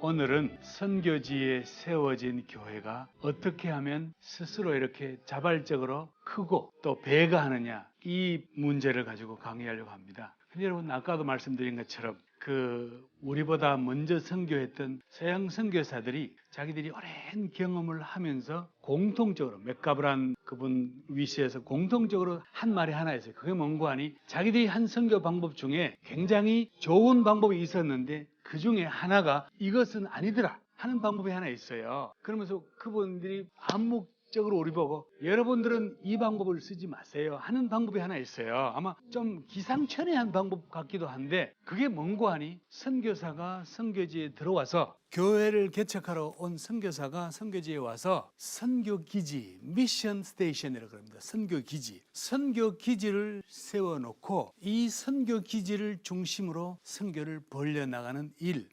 오늘은 선교지에 세워진 교회가 어떻게 하면 스스로 이렇게 자발적으로 크고 또 배가하느냐, 이 문제를 가지고 강의하려고 합니다. 근데 여러분, 아까도 말씀드린 것처럼 우리보다 먼저 선교했던 서양 선교사들이 자기들이 오랜 경험을 하면서 공통적으로, 맥가브란 그분 위시에서 공통적으로 한 말이 하나 있어요. 그게 뭔가 하니, 자기들이 한 선교 방법 중에 굉장히 좋은 방법이 있었는데 그 중에 하나가 이것은 아니더라 하는 방법이 하나 있어요. 그러면서 그분들이 암묵적으로 우리 보고, 여러분들은 이 방법을 쓰지 마세요 하는 방법이 하나 있어요. 아마 좀 기상천외한 방법 같기도 한데, 그게 뭔고 하니, 선교사가 선교지에 들어와서, 교회를 개척하러 온 선교사가 선교지에 와서 선교기지, 미션 스테이션이라고 합니다. 선교기지를 세워놓고 이 선교기지를 중심으로 선교를 벌려나가는 일.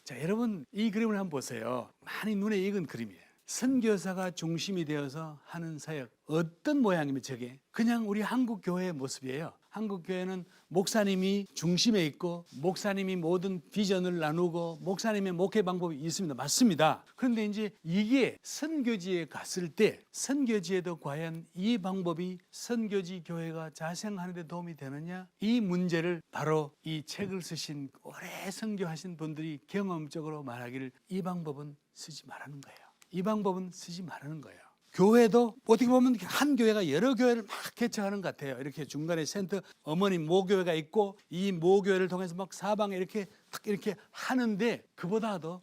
자, 여러분, 이 그림을 한번 보세요. 많이 눈에 익은 그림이에요. 선교사가 중심이 되어서 하는 사역, 어떤 모양이면 저게 그냥 우리 한국 교회의 모습이에요. 한국 교회는 목사님이 중심에 있고 목사님이 모든 비전을 나누고 목사님의 목회 방법이 있습니다. 맞습니다. 그런데 이제 이게 선교지에 갔을 때, 선교지에도 과연 이 방법이 선교지 교회가 자생하는 데 도움이 되느냐, 이 문제를 바로 이 책을 쓰신 오래 선교하신 분들이 경험적으로 말하기를, 이 방법은 쓰지 말라는 거예요. 이 방법은 쓰지 말라는 거예요. 교회도 어떻게 보면 한 교회가 여러 교회를 막 개척하는 것 같아요. 이렇게 중간에 센터 어머님 모교회가 있고, 이 모교회를 통해서 막 사방에 이렇게 탁 이렇게 하는데, 그보다도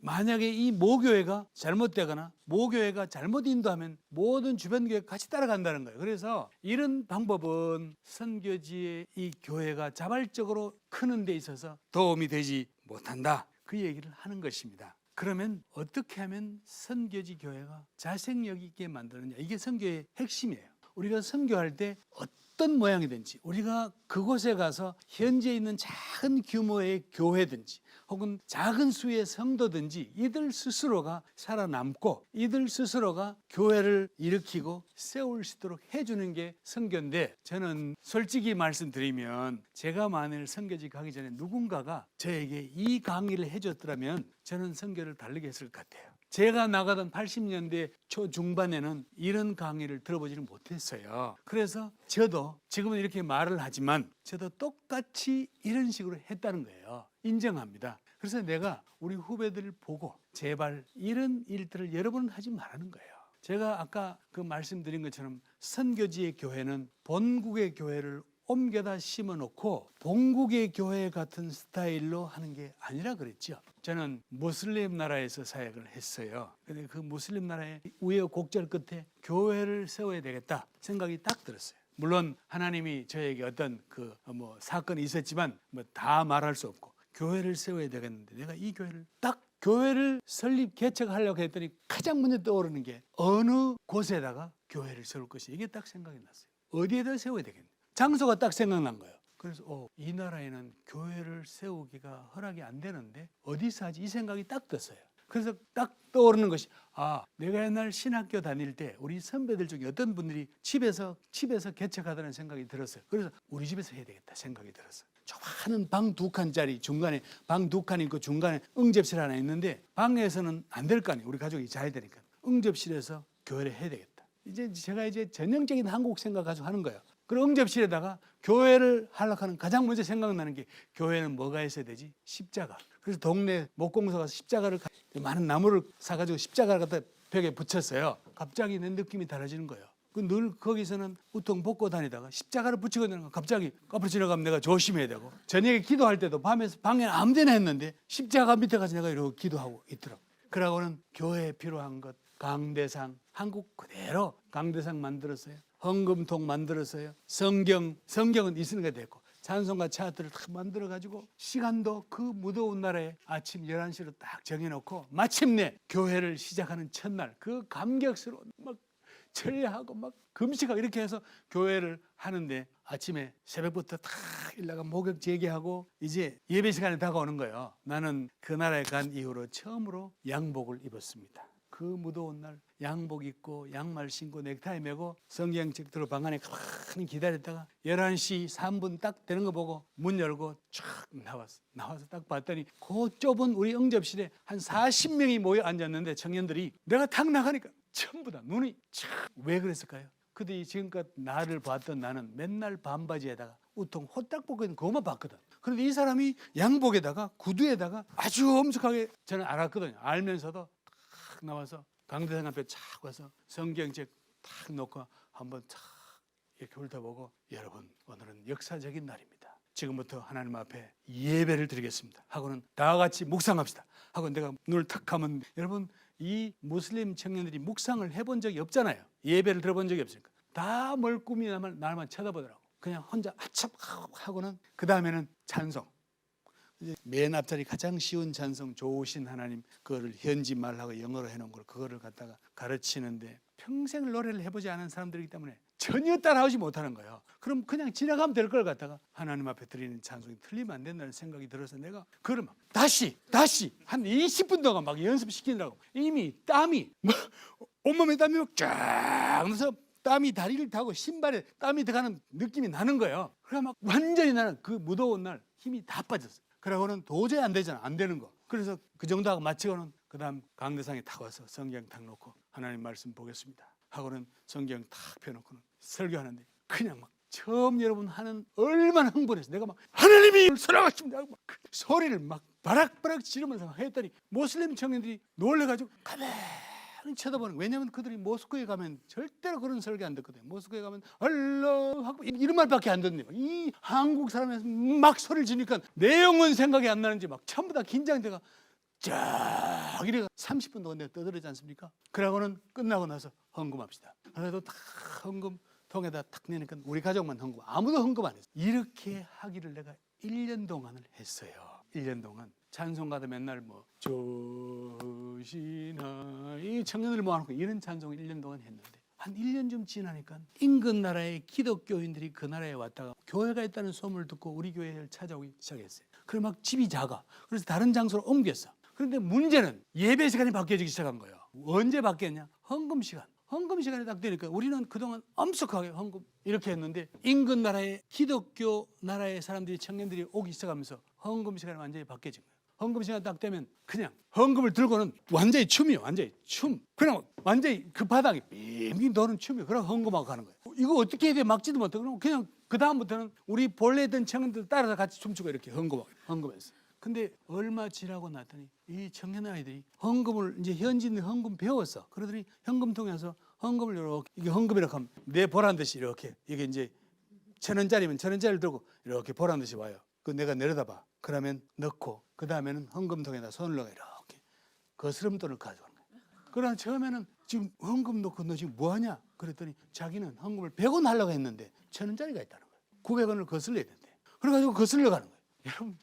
만약에 이 모교회가 잘못되거나 모교회가 잘못 인도하면 모든 주변 교회가 같이 따라간다는 거예요. 그래서 이런 방법은 선교지의 이 교회가 자발적으로 크는 데 있어서 도움이 되지 못한다, 그 얘기를 하는 것입니다. 그러면 어떻게 하면 선교지 교회가 자생력 있게 만드느냐, 이게 선교의 핵심이에요. 우리가 선교할 때 어떤 모양이든지, 우리가 그곳에 가서 현재 있는 작은 규모의 교회든지 혹은 작은 수의 성도든지, 이들 스스로가 살아남고 이들 스스로가 교회를 일으키고 세울 수 있도록 해주는 게 선교인데, 저는 솔직히 말씀드리면, 제가 만일 선교지 가기 전에 누군가가 저에게 이 강의를 해줬더라면 저는 선교를 다르게 했을 것 같아요. 제가 나가던 80년대 초중반에는 이런 강의를 들어보지는 못했어요. 그래서 저도 지금은 이렇게 말을 하지만 저도 똑같이 이런 식으로 했다는 거예요. 인정합니다. 그래서 내가 우리 후배들을 보고, 제발 이런 일들을 여러분은 하지 말라는 거예요. 제가 아까 그 말씀드린 것처럼 선교지의 교회는 본국의 교회를 옮겨다 심어놓고 본국의 교회 같은 스타일로 하는 게 아니라 그랬죠. 저는 무슬림 나라에서 사역을 했어요. 근데 그 무슬림 나라의 우여곡절 끝에 교회를 세워야 되겠다 생각이 딱 들었어요. 물론 하나님이 저에게 어떤 사건이 있었지만 다 말할 수 없고, 교회를 세워야 되겠는데, 내가 이 교회를 설립 개척하려고 했더니 가장 먼저 떠오르는 게, 어느 곳에다가 교회를 세울 것이, 이게 딱 생각이 났어요. 어디에다 세워야 되겠냐, 장소가 딱 생각난 거예요. 그래서 이 나라에는 교회를 세우기가 허락이 안 되는데 어디서 하지, 이 생각이 딱 떴어요. 그래서 딱 떠오르는 것이, 내가 옛날 신학교 다닐 때 우리 선배들 중에 어떤 분들이 집에서 개척하다는 생각이 들었어요. 그래서 우리 집에서 해야 되겠다 생각이 들었어요. 좁은 방 2칸짜리, 중간에 방 2칸 있고 중간에 응접실 하나 있는데, 방에서는 안 될 거 아니에요. 우리 가족이 자야 되니까. 응접실에서 교회를 해야 되겠다. 제가 전형적인 한국 생각 가지고 하는 거예요. 그리고 응접실에다가 교회를 하려고 하는 가장 먼저 생각나는 게, 교회는 뭐가 있어야 되지? 십자가. 그래서 동네 목공소 가서 십자가를, 많은 나무를 사가지고 십자가를 갖다 벽에 붙였어요. 갑자기 내 느낌이 달라지는 거예요. 늘 거기서는 우통 벗고 다니다가 십자가를 붙이고 있는 거, 갑자기 앞으로 지나가면 내가 조심해야 되고, 저녁에 기도할 때도 밤에서 방에 아무 데나 했는데 십자가 밑에 가서 내가 이러고 기도하고 있더라고. 그러고는 교회에 필요한 것, 강대상, 한국 그대로 강대상 만들었어요. 헌금통 만들었어요. 성경은 있는 게 됐고, 찬송가 차트를 딱 만들어가지고, 시간도 그 무더운 날에 아침 11시로 딱 정해놓고, 마침내 교회를 시작하는 첫날, 그 감격스러운 막 철야하고 막 금식하고 이렇게 해서 교회를 하는데, 아침에 새벽부터 딱 일나가 목욕 재개하고 이제 예배 시간이 다가오는 거예요. 나는 그 나라에 간 이후로 처음으로 양복을 입었습니다. 그 무더운 날 양복 입고 양말 신고 넥타이 메고 성경책 들어 방 안에 가만히 기다렸다가 11시 3분 딱 되는 거 보고 문 열고 쫙 나와서 딱 봤더니 그 좁은 우리 응접실에 한 40명이 모여 앉았는데 청년들이 내가 탁 나가니까 전부 다 눈이 왜 그랬을까요? 그들이 지금껏 나를 봤던 나는 맨날 반바지에다가 우통 호딱 벗고 있는 그것만 봤거든. 그런데 이 사람이 양복에다가 구두에다가 아주 엄숙하게 저는 알았거든요. 알면서도 탁 나와서 강대상 앞에 착 와서 성경책 탁 놓고 한번 탁 이렇게 훑어보고 여러분 오늘은 역사적인 날입니다. 지금부터 하나님 앞에 예배를 드리겠습니다 하고는 다 같이 묵상합시다 하고 내가 눈을 탁 감은 여러분 이 무슬림 청년들이 묵상을 해본 적이 없잖아요. 예배를 들어본 적이 없으니까 다 멀끔히 날만 쳐다보더라고. 그냥 혼자 아참 하고는 그 다음에는 찬송. 이제 맨 앞자리 가장 쉬운 찬송 좋으신 하나님 그거를 현지 말하고 영어로 해놓은 걸 그거를 갖다가 가르치는데 평생 노래를 해보지 않은 사람들이기 때문에 전혀 따라오지 못하는 거예요. 그럼 그냥 지나가면 될 걸 갖다가 하나님 앞에 드리는 찬송이 틀리면 안 된다는 생각이 들어서 내가 그걸 막 다시 한 20분 동안 막 연습시키느라고 이미 땀이 온몸에 땀이 막 쫙 나서 땀이 다리를 타고 신발에 땀이 들어가는 느낌이 나는 거예요. 그래 막 완전히 나는 그 무더운 날 힘이 다 빠졌어요. 그러고는 도저히 안 되잖아. 안 되는 거. 그래서 그 정도 하고 마치고는 그 다음 강대상에 탁 와서 성경 탁 놓고 하나님 말씀 보겠습니다 하고는 성경 탁 펴놓고는 설교하는데 그냥 막 처음 여러분 하는 얼마나 흥분해서 내가 막 하나님이 살아가십니다 막 그 소리를 막 바락바락 지르면서 했더니 모슬림 청년들이 놀래가지고 가만히 쳐다보는 거예요. 왜냐하면 그들이 모스크에 가면 절대로 그런 설교 안 듣거든요. 모스크에 가면 알라 하고 이런 말밖에 안 듣는데 이 한국 사람에서 막 소리를 지르니까 내용은 생각이 안 나는지 막 전부 다 긴장돼가 쫙 이래가 30분 동안 내가 떠들었지 않습니까? 그러고는 끝나고 나서 헌금합시다. 그래도 다 헌금 통에다 탁 내니까 우리 가족만 헌금, 아무도 헌금 안 했어. 이렇게 하기를 내가 1년 동안을 했어요. 1년 동안 찬송가도 맨날 뭐 조시나 이 청년들 모아놓고 이런 찬송을 1년 동안 했는데 한 1년 좀 지나니까 인근 나라의 기독교인들이 그 나라에 왔다가 교회가 있다는 소문을 듣고 우리 교회를 찾아오기 시작했어요. 그래 막 집이 작아. 그래서 다른 장소로 옮겼어. 그런데 문제는 예배 시간이 바뀌어지기 시작한 거예요. 언제 바뀌었냐? 헌금 시간. 헌금 시간이 딱 되니까 우리는 그동안 엄숙하게 헌금 이렇게 했는데 인근 나라의 기독교 나라의 사람들이 청년들이 오기 시작하면서 헌금 시간이 완전히 바뀌어진 거예요. 헌금 시간 딱 되면 그냥 헌금을 들고는 완전히 춤이요. 완전히 춤. 그냥 완전히 그 바닥에 빙빙 도는 춤이요. 그럼 헌금하고 가는 거예요. 이거 어떻게 해야 돼? 막지도 못하고 그냥 그 다음부터는 우리 본래 있던 청년들 따라서 같이 춤추고 이렇게 헌금했어요. 근데 얼마 지나고 났더니 이 청년 아이들이 헌금을 이제 현지인 헌금 배웠어. 그러더니 현금통에서 헌금을 이렇게 이게 헌금이라고 하면 내 보란 듯이 이렇게 이게 이제 1,000원짜리면 1,000원짜리를 들고 이렇게 보란 듯이 와요. 그 내가 내려다봐. 그러면 넣고 그 다음에는 헌금통에다 손을 넣어 이렇게 거스름돈을 가져가는 거야. 그러나 처음에는 지금 헌금 넣고 너 지금 뭐하냐? 그랬더니 자기는 헌금을 100원 하려고 했는데 1,000원짜리가 있다는 거야. 900원을 거슬려야 된대. 그래가지고 거슬려 가는 거예요. 여러분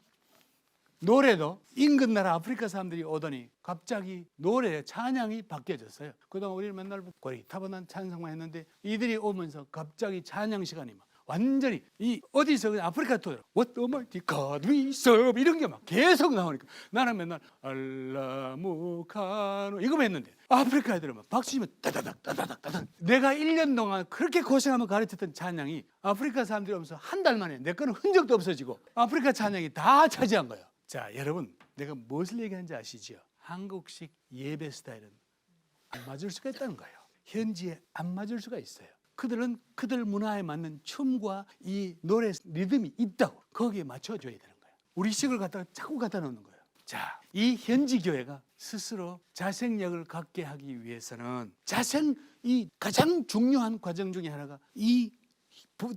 노래도 인근 나라 아프리카 사람들이 오더니 갑자기 노래 찬양이 바뀌어졌어요. 그동안 우리는 맨날 고리타분한 찬송만 했는데 이들이 오면서 갑자기 찬양 시간이 막 완전히 이 어디서 그냥 아프리카 토요. What Almighty God we serve 이런 게 막 계속 나오니까 나는 맨날 알라무카노 이거만 했는데 아프리카 애들은 막 박수 치면 따다닥 따다닥 내가 1년 동안 그렇게 고생하며 가르쳤던 찬양이 아프리카 사람들이 오면서 한 달 만에 내 거는 흔적도 없어지고 아프리카 찬양이 다 차지한 거예요. 자, 여러분, 내가 무엇을 얘기하는지 아시죠? 한국식 예배 스타일은 안 맞을 수가 있다는 거예요. 현지에 안 맞을 수가 있어요. 그들은 그들 문화에 맞는 춤과 이 노래 리듬이 있다고 거기에 맞춰줘야 되는 거예요. 우리 식을 갖다가 자꾸 갖다 놓는 거예요. 자, 이 현지 교회가 스스로 자생력을 갖게 하기 위해서는 이 가장 중요한 과정 중에 하나가 이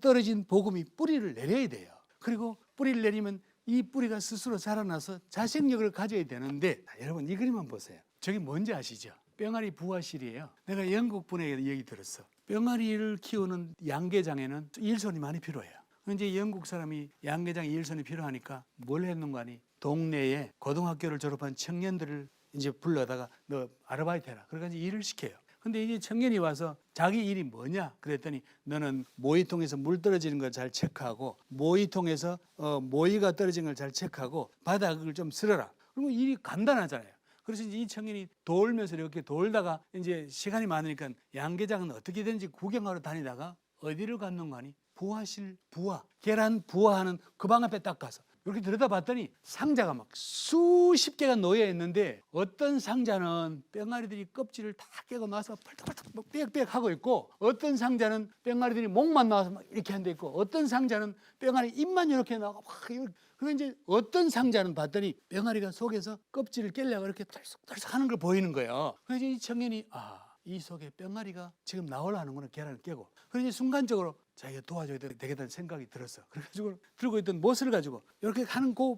떨어진 복음이 뿌리를 내려야 돼요. 그리고 뿌리를 내리면 이 뿌리가 스스로 자라나서 자생력을 가져야 되는데 여러분 이 그림만 보세요. 저게 뭔지 아시죠? 뿅아리 부화실이에요. 내가 영국 분에게 얘기 들었어. 뿅아리를 키우는 양계장에는 일손이 많이 필요해요. 이제 영국 사람이 양계장에 일손이 필요하니까 뭘 했는가 하니 동네에 고등학교를 졸업한 청년들을 이제 불러다가 너 아르바이트 해라. 그래가지고 일을 시켜요. 근데 이제 청년이 와서 자기 일이 뭐냐 그랬더니 너는 모이통에서 물 떨어지는 걸 잘 체크하고 모이통에서 모이가 떨어진 걸 잘 체크하고 바닥을 좀 쓸어라. 그리고 일이 간단하잖아요. 그래서 이제 이 청년이 돌면서 이렇게 돌다가 이제 시간이 많으니까 양계장은 어떻게 되는지 구경하러 다니다가 어디를 갔는가 하니 부화실 부화, 계란 부화하는 그 방 앞에 딱 가서 이렇게 들여다봤더니 상자가 막 수십 개가 놓여 있는데 어떤 상자는 뿅아리들이 껍질을 다 깨고 나서 펄떡펄떡 막 빽빽 하고 있고 어떤 상자는 뿅아리들이 목만 나와서 막 이렇게 한 데 있고 어떤 상자는 뿅아리 입만 이렇게 나오고 막 그리고 이제 어떤 상자는 봤더니 뿅아리가 속에서 껍질을 깨려고 이렇게 털썩털썩 하는 걸 보이는 거예요. 그래서 이 청년이 이 속에 뿅아리가 지금 나오려는구나, 계란을 깨고. 그래서 순간적으로 자기가 도와줘야 되겠다는 생각이 들었어. 그래가지고 들고 있던 못을 가지고 이렇게 하는 그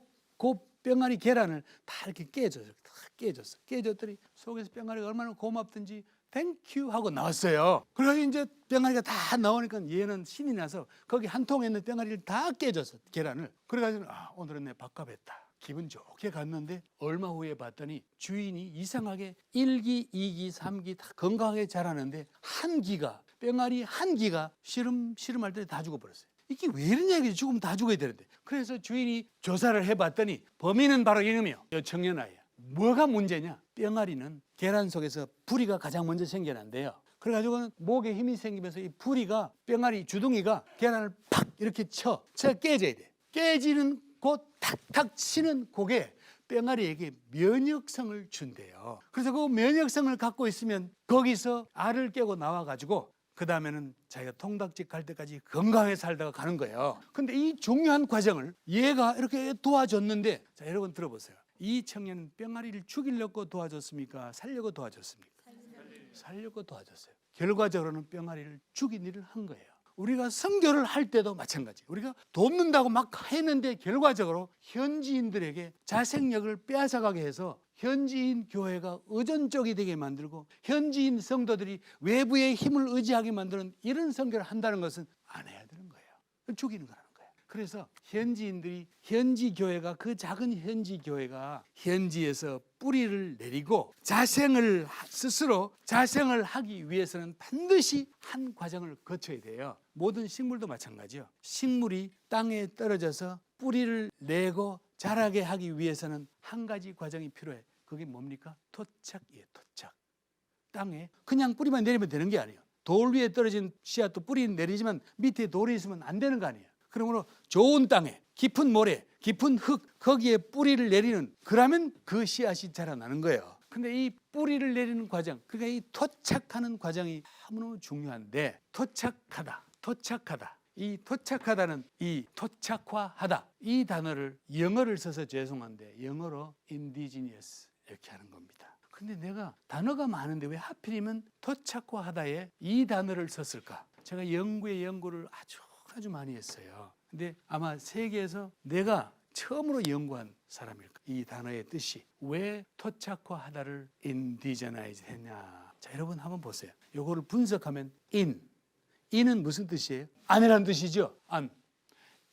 뿅아리 계란을 다 이렇게 깨줬어. 다 깨줬어. 깨줬더니 속에서 뿅아리가 얼마나 고맙든지 땡큐 하고 나왔어요. 그래서 이제 뿅아리가 다 나오니까 얘는 신이 나서 거기 한 통에 있는 뿅아리를 다 깨줬어, 계란을. 그래가지고 오늘은 내 밥값했다. 기분 좋게 갔는데 얼마 후에 봤더니 주인이 이상하게 1기, 2기, 3기 다 건강하게 자라는데 뿅아리 한 기가 씨름할 때 다 죽어버렸어요. 이게 왜 이러냐, 이게 죽으면 다 죽어야 되는데. 그래서 주인이 조사를 해봤더니 범인은 바로 이놈이요, 청년아이야. 뭐가 문제냐? 뿅아리는 계란 속에서 부리가 가장 먼저 생겨난대요. 그래가지고 목에 힘이 생기면서 이 부리가 뿅아리 주둥이가 계란을 팍 이렇게 쳐 깨져야 돼. 깨지는 곧 탁탁 치는 곡에 뿅아리에게 면역성을 준대요. 그래서 그 면역성을 갖고 있으면 거기서 알을 깨고 나와가지고 그 다음에는 자기가 통닭집 갈 때까지 건강하게 살다가 가는 거예요. 근데 이 중요한 과정을 얘가 이렇게 도와줬는데, 자, 여러분 들어보세요. 이 청년은 뿅아리를 죽이려고 도와줬습니까? 살려고 도와줬습니까? 살려고 도와줬어요. 결과적으로는 뿅아리를 죽인 일을 한 거예요. 우리가 선교를 할 때도 마찬가지. 우리가 돕는다고 막 했는데 결과적으로 현지인들에게 자생력을 빼앗아가게 해서 현지인 교회가 의존적이 되게 만들고 현지인 성도들이 외부의 힘을 의지하게 만드는 이런 선교를 한다는 것은 안 해야 되는 거예요. 죽이는 거라는 거예요. 그래서 현지인들이, 현지 교회가, 그 작은 현지 교회가 현지에서 뿌리를 내리고 스스로 자생을 하기 위해서는 반드시 한 과정을 거쳐야 돼요. 모든 식물도 마찬가지요. 식물이 땅에 떨어져서 뿌리를 내고 자라게 하기 위해서는 한 가지 과정이 필요해. 그게 뭡니까? 토착이에요. 토착. 땅에 그냥 뿌리만 내리면 되는 게 아니에요. 돌 위에 떨어진 씨앗도 뿌리는 내리지만 밑에 돌이 있으면 안 되는 거 아니에요. 그러므로 좋은 땅에, 깊은 모래, 깊은 흙, 거기에 뿌리를 내리는, 그러면 그 씨앗이 자라나는 거예요. 근데 이 뿌리를 내리는 과정, 그러니까 이 토착하는 과정이 너무너무 중요한데, 토착하다. 이 토착하다는, 이 토착화하다, 이 단어를 영어를 써서 죄송한데 영어로 indigenous 이렇게 하는 겁니다. 근데 내가 단어가 많은데 왜 하필이면 토착화하다에 이 단어를 썼을까? 제가 연구를 아주 많이 했어요. 근데 아마 세계에서 내가 처음으로 연구한 사람일 거예요. 이 단어의 뜻이 왜 토착화하다를 indigenize 했냐. 자, 여러분 한번 보세요. 요거를 분석하면 in은 무슨 뜻이에요? 안이라는 뜻이죠. 안.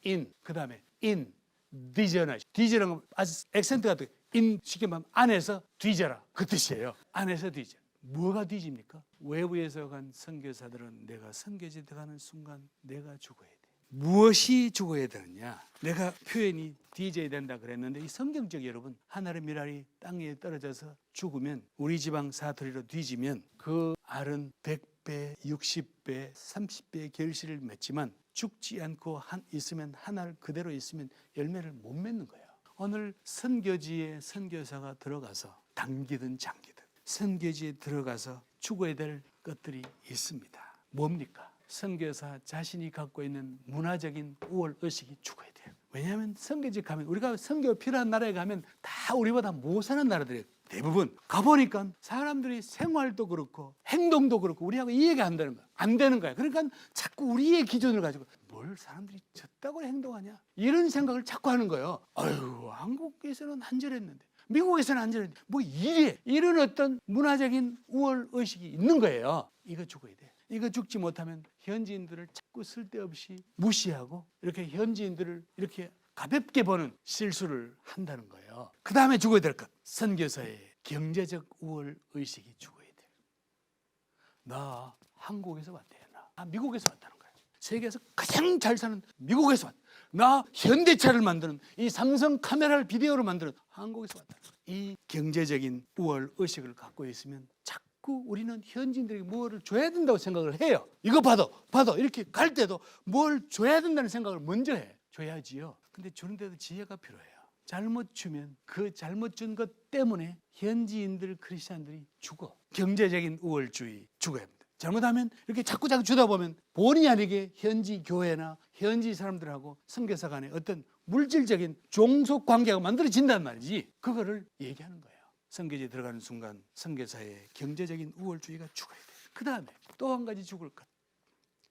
in. 그다음에 indigenize. 디저라는 건 아주 액센트가 돼. in 쉽게 말하면 안에서 뒤져라. 그 뜻이에요. 안에서 뒤져. 뭐가 뒤집니까? 외부에서 간 선교사들은 내가 선교지 들어가는 순간 내가 죽어야 돼. 무엇이 죽어야 되느냐? 내가 표현이 뒤져야 된다 그랬는데, 이 성경적 여러분, 하늘의 밀알이 땅에 떨어져서 죽으면, 우리 지방 사투리로 뒤지면 그 알은 100배, 60배, 30배의 결실을 맺지만 죽지 않고 있으면, 한 알 그대로 있으면 열매를 못 맺는 거예요. 오늘 선교지에 선교사가 들어가서 단기든 장기든 선교지에 들어가서 죽어야 될 것들이 있습니다. 뭡니까? 선교사 자신이 갖고 있는 문화적인 우월 의식이 죽어야 돼요. 왜냐하면 선교지 가면, 우리가 선교 필요한 나라에 가면 다 우리보다 못 사는 나라들이에요. 대부분 가보니까 사람들이 생활도 그렇고 행동도 그렇고 우리하고 이해가 안 되는 거야. 안 되는 거야. 그러니까 자꾸 우리의 기준을 가지고 뭘 사람들이 저따구로 행동하냐, 이런 생각을 자꾸 하는 거예요. 아유, 한국에서는 한절했는데 미국에서는 안절했는데 뭐 이런 어떤 문화적인 우월 의식이 있는 거예요. 이거 죽어야 돼. 이거 죽지 못하면 현지인들을 자꾸 쓸데없이 무시하고 이렇게 현지인들을 이렇게 가볍게 보는 실수를 한다는 거예요. 그 다음에 죽어야 될 것, 선교사의 경제적 우월 의식이 죽어야 돼요. 나 한국에서 왔대. 나 미국에서 왔다는 거예요. 세계에서 가장 잘 사는 미국에서 왔다. 나 현대차를 만드는, 이 삼성 카메라를 비디오로 만드는 한국에서 왔다. 이 경제적인 우월 의식을 갖고 있으면 자꾸 우리는 현지인들에게 뭐를 줘야 된다고 생각을 해요. 이거 받아 이렇게 갈 때도 뭘 줘야 된다는 생각을 먼저 해. 줘야지요. 근데 주는데도 지혜가 필요해요. 잘못 주면 그 잘못 준 것 때문에 현지인들, 크리스천들이 죽어. 경제적인 우월주의 죽어야 합니다. 잘못하면 이렇게 자꾸 주다 보면 본의 아니게 현지 교회나 현지 사람들하고 선교사 간에 어떤 물질적인 종속 관계가 만들어진단 말이지. 그거를 얘기하는 거예요. 선교지에 들어가는 순간 선교사의 경제적인 우월주의가 죽어야 돼요. 그 다음에 또 한 가지 죽을 것.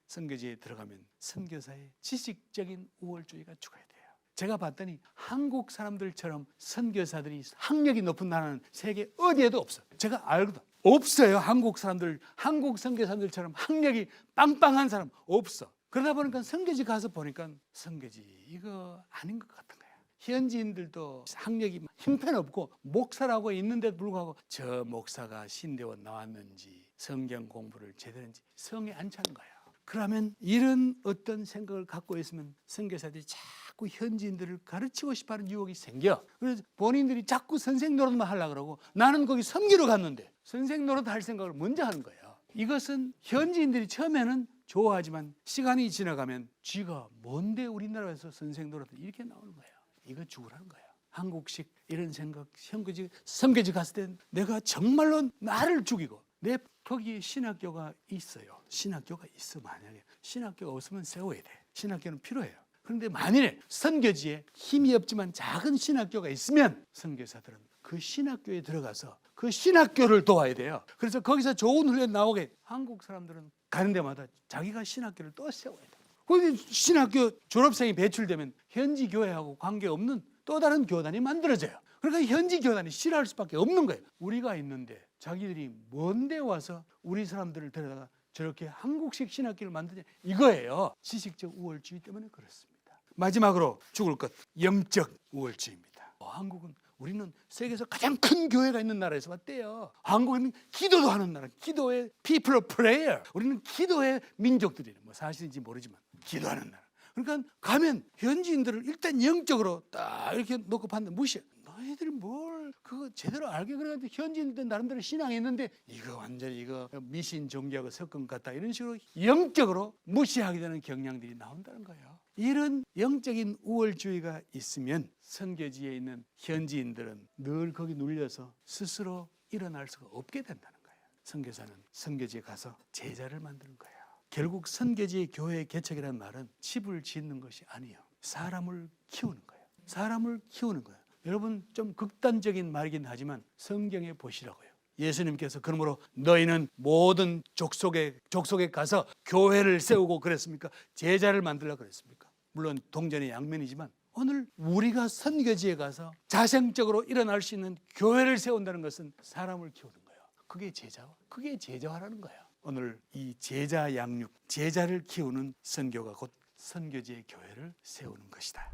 선교지에 들어가면 선교사의 지식적인 우월주의가 죽어야 돼요. 제가 봤더니 한국 사람들처럼 선교사들이 학력이 높은 나라는 세계 어디에도 없어요. 제가 알거든. 없어요. 한국 사람들, 한국 선교사들처럼 학력이 빵빵한 사람 없어. 그러다 보니까 선교지 가서 보니까 선교지 이거 아닌 것 같은 거야. 현지인들도 학력이 형편없고 목사라고 있는데도 불구하고 저 목사가 신대원 나왔는지 성경 공부를 제대로 했는지 성에 안 차는 거야. 그러면 이런 어떤 생각을 갖고 있으면 선교사들이 자꾸 현지인들을 가르치고 싶어하는 유혹이 생겨. 그래서 본인들이 자꾸 선생 노릇만 하려고 그러고 나는 거기 섬기러 갔는데 선생 노릇 할 생각을 먼저 하는 거예요. 이것은 현지인들이 처음에는 좋아하지만 시간이 지나가면 쥐가 뭔데 우리나라에서 선생 노릇 이렇게 나오는 거예요. 이거 죽으라는 거예요. 한국식 이런 생각, 선교지 갔을 때 내가 정말로 나를 죽이고 내 거기에 신학교가 있어요. 신학교가 있어. 만약에 신학교가 없으면 세워야 돼. 신학교는 필요해요. 그런데 만일에 선교지에 힘이 없지만 작은 신학교가 있으면 선교사들은 그 신학교에 들어가서 그 신학교를 도와야 돼요. 그래서 거기서 좋은 훈련 나오게 한국 사람들은 가는 데마다 자기가 신학교를 또 세워야 돼. 그런데 신학교 졸업생이 배출되면 현지 교회하고 관계없는 또 다른 교단이 만들어져요. 그러니까 현지 교단이 싫어할 수밖에 없는 거예요. 우리가 있는데 자기들이 먼데 와서 우리 사람들을 데려다가 저렇게 한국식 신학교를 만드냐 이거예요. 지식적 우월주의 때문에 그렇습니다. 마지막으로 죽을 것, 영적 우월주의입니다. 한국은 우리는 세계에서 가장 큰 교회가 있는 나라에서 왔대요. 한국은 기도도 하는 나라, 기도의 people of prayer. 우리는 기도의 민족들이에요. 뭐 사실인지 모르지만 기도하는 나라. 그러니까 가면 현지인들을 일단 영적으로 딱 이렇게 놓고 봤는데 무시해. 너희들 뭘 그거 제대로 알게 그러는데 현지인들 나름대로 신앙했는데 이거 완전히 이거 미신 종교하고 섞은 것 같다 이런 식으로 영적으로 무시하게 되는 경향들이 나온다는 거예요. 이런 영적인 우월주의가 있으면 선교지에 있는 현지인들은 늘 거기 눌려서 스스로 일어날 수가 없게 된다는 거예요. 선교사는 선교지에 가서 제자를 만드는 거예요. 결국 선교지의 교회 개척이라는 말은 집을 짓는 것이 아니에요. 사람을 키우는 거예요. 사람을 키우는 거예요. 여러분 좀 극단적인 말이긴 하지만 성경에 보시라고요. 예수님께서 그러므로 너희는 모든 족속에 가서 교회를 세우고 그랬습니까? 제자를 만들려고 그랬습니까? 물론 동전의 양면이지만 오늘 우리가 선교지에 가서 자생적으로 일어날 수 있는 교회를 세운다는 것은 사람을 키우는 거예요. 그게 제자화라는 거예요. 오늘 이 제자 양육, 제자를 키우는 선교가 곧 선교지의 교회를 세우는 것이다.